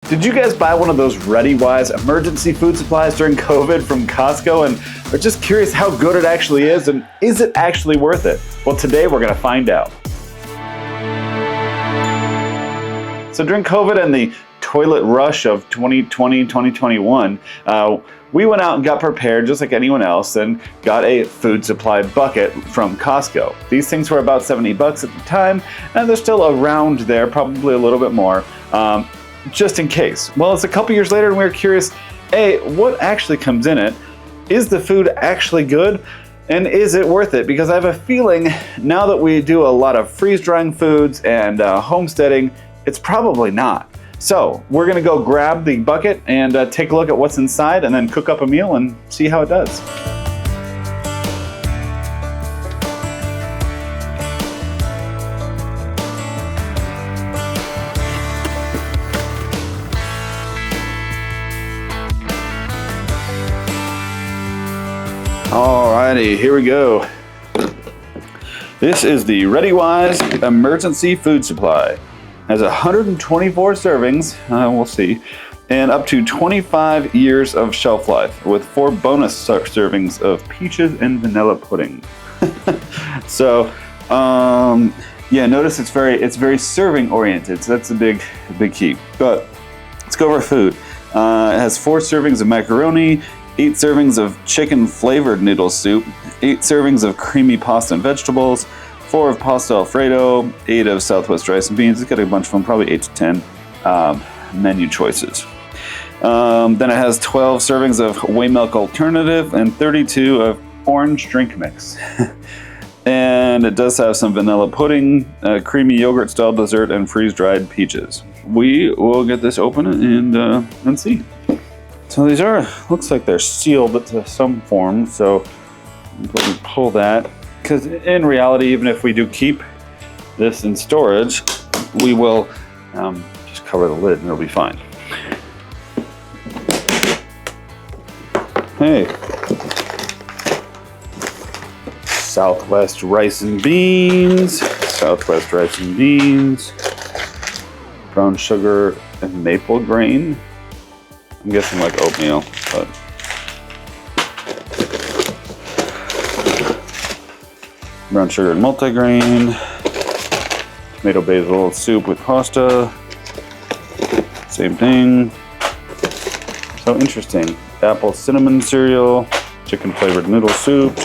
Did you guys buy one of those ReadyWise emergency food supplies during COVID from Costco and are just curious how good it actually is and is it actually worth it? Well, today we're going to find out. So during COVID and the toilet rush of 2020, 2021, we went out and got prepared just like anyone else and got a food supply bucket from Costco. These things were about $70 at the time, and they're still around there, probably a little bit more, just in case. Well, it's a couple years later and we were curious, A, what actually comes in it? Is the food actually good? And is it worth it? Because I have a feeling now that we do a lot of freeze-drying foods and homesteading, it's probably not. So we're gonna go grab the bucket and take a look at what's inside and then cook up a meal and see how it does. Alrighty, here we go. This is the ReadyWise Emergency Food Supply. Has 124 servings, we'll see, and up to 25 years of shelf life with 4 bonus servings of peaches and vanilla pudding. So, yeah, notice it's very serving oriented, so that's a big key. But let's go over food. It has 4 servings of macaroni, 8 servings of chicken flavored noodle soup, 8 servings of creamy pasta and vegetables, 4 of pasta alfredo, 8 of Southwest rice and beans. It's got a bunch of them, probably 8 to 10 menu choices. Then it has 12 servings of whey milk alternative and 32 of orange drink mix. And it does have some vanilla pudding, creamy yogurt style dessert, and freeze-dried peaches. We will get this open and see. So these looks like they're sealed to some form, so we can pull that. Because in reality, even if we do keep this in storage, we will just cover the lid and it'll be fine. Hey, Southwest rice and beans, Southwest rice and beans, brown sugar and maple grain. I'm guessing like oatmeal, but brown sugar and multigrain, tomato basil soup with pasta, same thing. So interesting. Apple cinnamon cereal, chicken flavored noodle soup,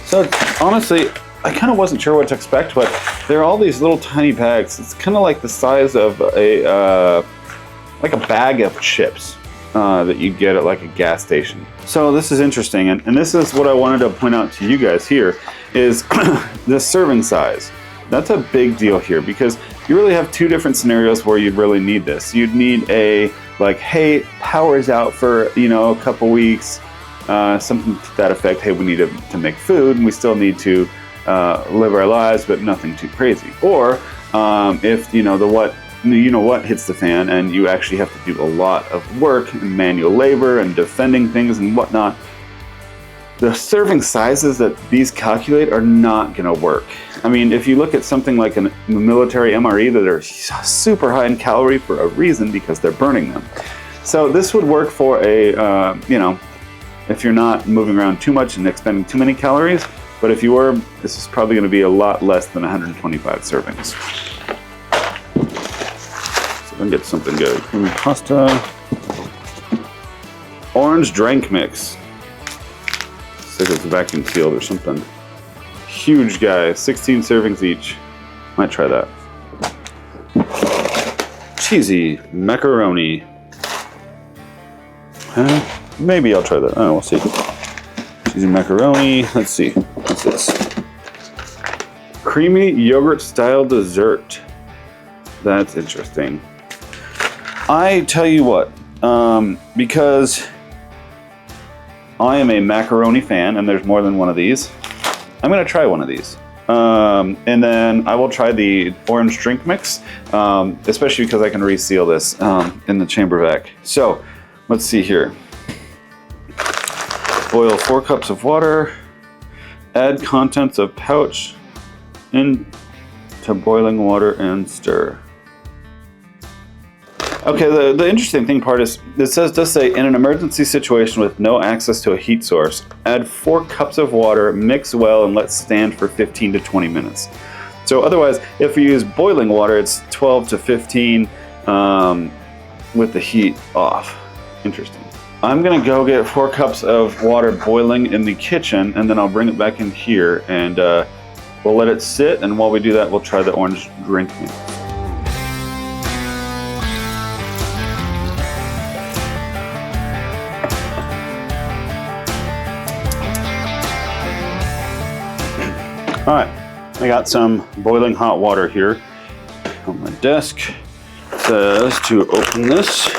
So honestly, I kind of wasn't sure what to expect, but there are all these little tiny bags. It's kind of like the size of a bag of chips that you get at like a gas station. So this is interesting, and this is what I wanted to point out to you guys here, is the serving size. That's a big deal here because you really have 2 different scenarios where you'd really need this. You'd need a, like, hey, power's out for, a couple weeks, something to that effect. Hey, we need to make food and we still need to live our lives, but nothing too crazy. Or if, what hits the fan and you actually have to do a lot of work and manual labor and defending things and whatnot, the serving sizes that these calculate are not going to work. I mean, if you look at something like a military MRE that are super high in calorie for a reason, because they're burning them. So this would work for a, if you're not moving around too much and expending too many calories, but if you were, this is probably going to be a lot less than 125 servings. So let me get something good. Creamy pasta. Orange drink mix. Looks like it's vacuum sealed or something. Huge guy, 16 servings each. Might try that. Cheesy macaroni. Maybe I'll try that. Oh, we'll see. Cheesy macaroni. Let's see. What's this? Creamy yogurt style dessert. That's interesting. I tell you what, because I am a macaroni fan and there's more than one of these, I'm going to try one of these. And then I will try the orange drink mix, especially because I can reseal this in the chamber vac. So let's see here. Boil 4 cups of water. Add contents of pouch into boiling water and stir. Okay, the interesting thing part is, it does say, in an emergency situation with no access to a heat source, add 4 cups of water, mix well, and let stand for 15 to 20 minutes. So otherwise, if you use boiling water, it's 12 to 15 with the heat off. Interesting. I'm gonna go get 4 cups of water boiling in the kitchen, and then I'll bring it back in here, and we'll let it sit, and while we do that, we'll try the orange drink mix. All right, I got some boiling hot water here on my desk. It says to open this.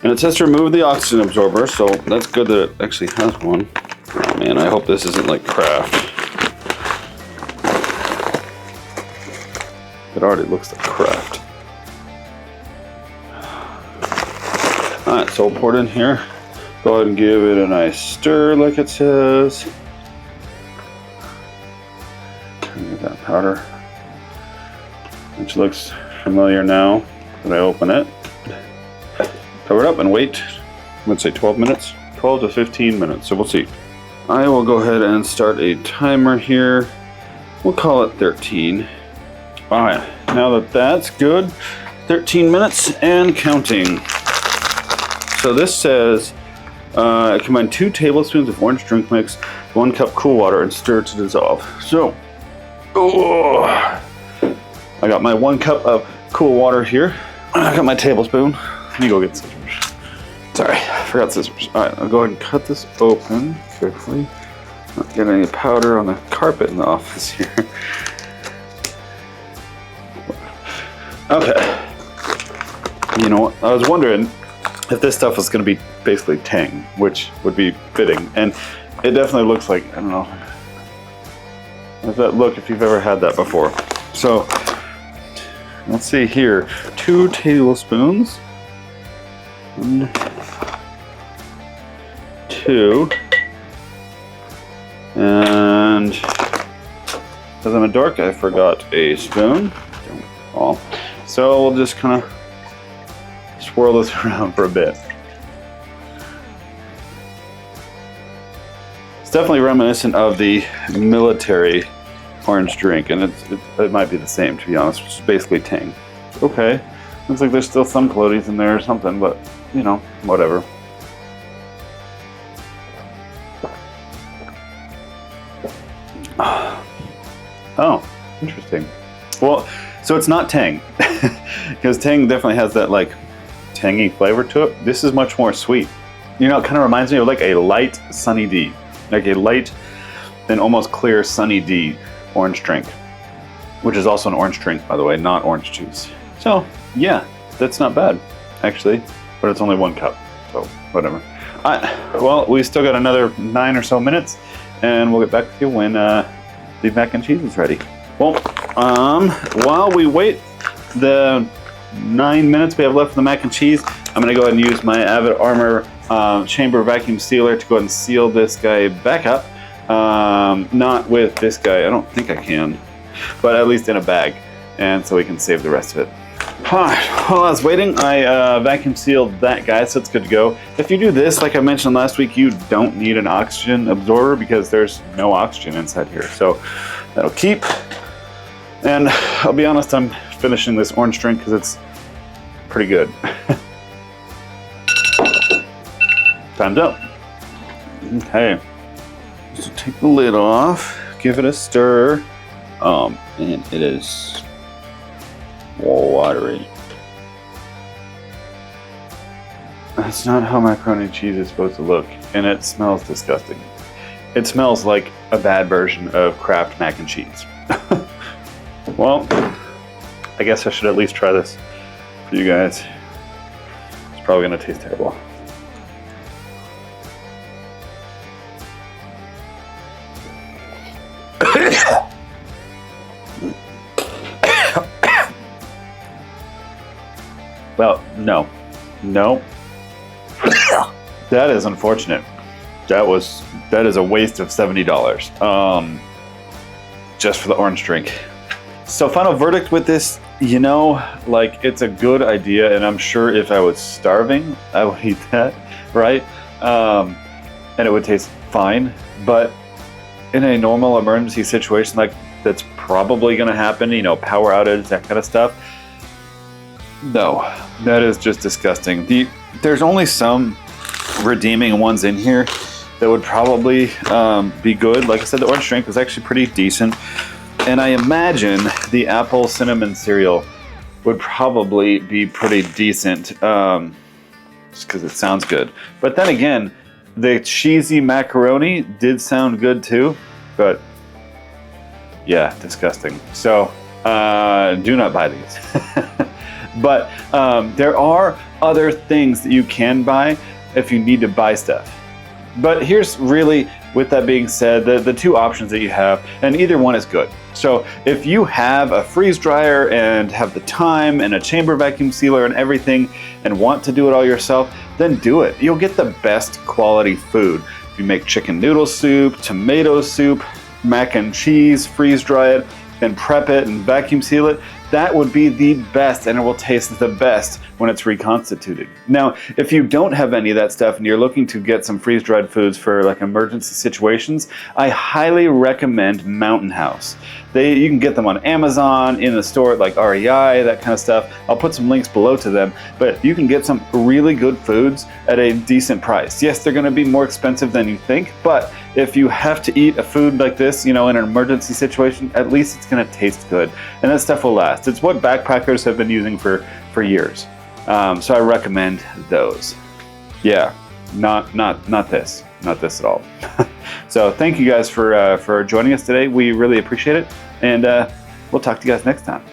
And it says to remove the oxygen absorber, so that's good that it actually has one. Oh man, I hope this isn't like Kraft. It already looks like Kraft. All right, so we'll pour it in here. Go ahead and give it a nice stir like it says. Get that powder, which looks familiar now that I open it. Cover it up and wait, let's say 12 minutes, 12 to 15 minutes, so we'll see. I will go ahead and start a timer here. We'll call it 13. All right, now that that's good, 13 minutes and counting. So this says, combine 2 tablespoons of orange drink mix, 1 cup cool water, and stir to dissolve. So, oh, I got my 1 cup of cool water here. I got my tablespoon. Let me go get scissors. Sorry, I forgot scissors. All right, I'll go ahead and cut this open quickly. Not get any powder on the carpet in the office here. Okay. You know what? I was wondering if this stuff was going to be basically tang, which would be fitting. And it definitely looks like, I don't know. How's that look if you've ever had that before? So, let's see here. 2 tablespoons. 1, 2. And because I'm a dork, I forgot a spoon. Don't fall. So we'll just kind of swirl this around for a bit. It's definitely reminiscent of the military orange drink, and it might be the same, to be honest, which is basically tang. Okay, looks like there's still some floaties in there or something, but you know, whatever. Oh, interesting. Well, so it's not tang, because tang definitely has that like tangy flavor to it. This is much more sweet. You know, it kind of reminds me of like a light Sunny D. Like a light and almost clear Sunny D orange drink, which is also an orange drink, by the way, not orange juice. So yeah, that's not bad actually, but it's only 1 cup, so whatever. All right, well, we still got another 9 or so minutes, and we'll get back with you when the mac and cheese is ready. Well, while we wait the 9 minutes we have left for the mac and cheese, I'm gonna go ahead and use my Avid Armor chamber vacuum sealer to go ahead and seal this guy back up. Not with this guy, I don't think I can, but at least in a bag, and so we can save the rest of it. Alright, while I was waiting, I vacuum sealed that guy, so it's good to go. If you do this, like I mentioned last week, you don't need an oxygen absorber because there's no oxygen inside here, so that'll keep. And I'll be honest, I'm finishing this orange drink because it's pretty good. Time's up. Okay, so take the lid off, give it a stir, and it is watery. That's not how macaroni and cheese is supposed to look, and it smells disgusting. It smells like a bad version of Kraft mac and cheese. Well, I guess I should at least try this for you guys. It's probably gonna taste terrible. Well, no. That is unfortunate. That is a waste of $70. Just for the orange drink. So final verdict with this You know, like, it's a good idea, and I'm sure if I was starving, I would eat that, right? And it would taste fine. But in a normal emergency situation, like, that's probably going to happen, you know, power outage, that kind of stuff. No, that is just disgusting. There's only some redeeming ones in here that would probably be good. Like I said, the orange drink was actually pretty decent. And I imagine the apple cinnamon cereal would probably be pretty decent, just because it sounds good. But then again, the cheesy macaroni did sound good too, but yeah, disgusting. So do not buy these. But there are other things that you can buy if you need to buy stuff. But here's really, with that being said, the two options that you have, and either one is good. So if you have a freeze dryer and have the time and a chamber vacuum sealer and everything and want to do it all yourself, then do it. You'll get the best quality food. If you make chicken noodle soup, tomato soup, mac and cheese, freeze dry it, and prep it and vacuum seal it, that would be the best, and it will taste the best when it's reconstituted. Now, if you don't have any of that stuff and you're looking to get some freeze-dried foods for like emergency situations, I highly recommend Mountain House. You can get them on Amazon, in the store at like REI, that kind of stuff. I'll put some links below to them, but you can get some really good foods at a decent price. Yes, they're gonna be more expensive than you think, but if you have to eat a food like this, you know, in an emergency situation, at least it's gonna taste good, and that stuff will last. It's what backpackers have been using for years. So I recommend those. Yeah, not this at all. So thank you guys for joining us today. We really appreciate it, and we'll talk to you guys next time.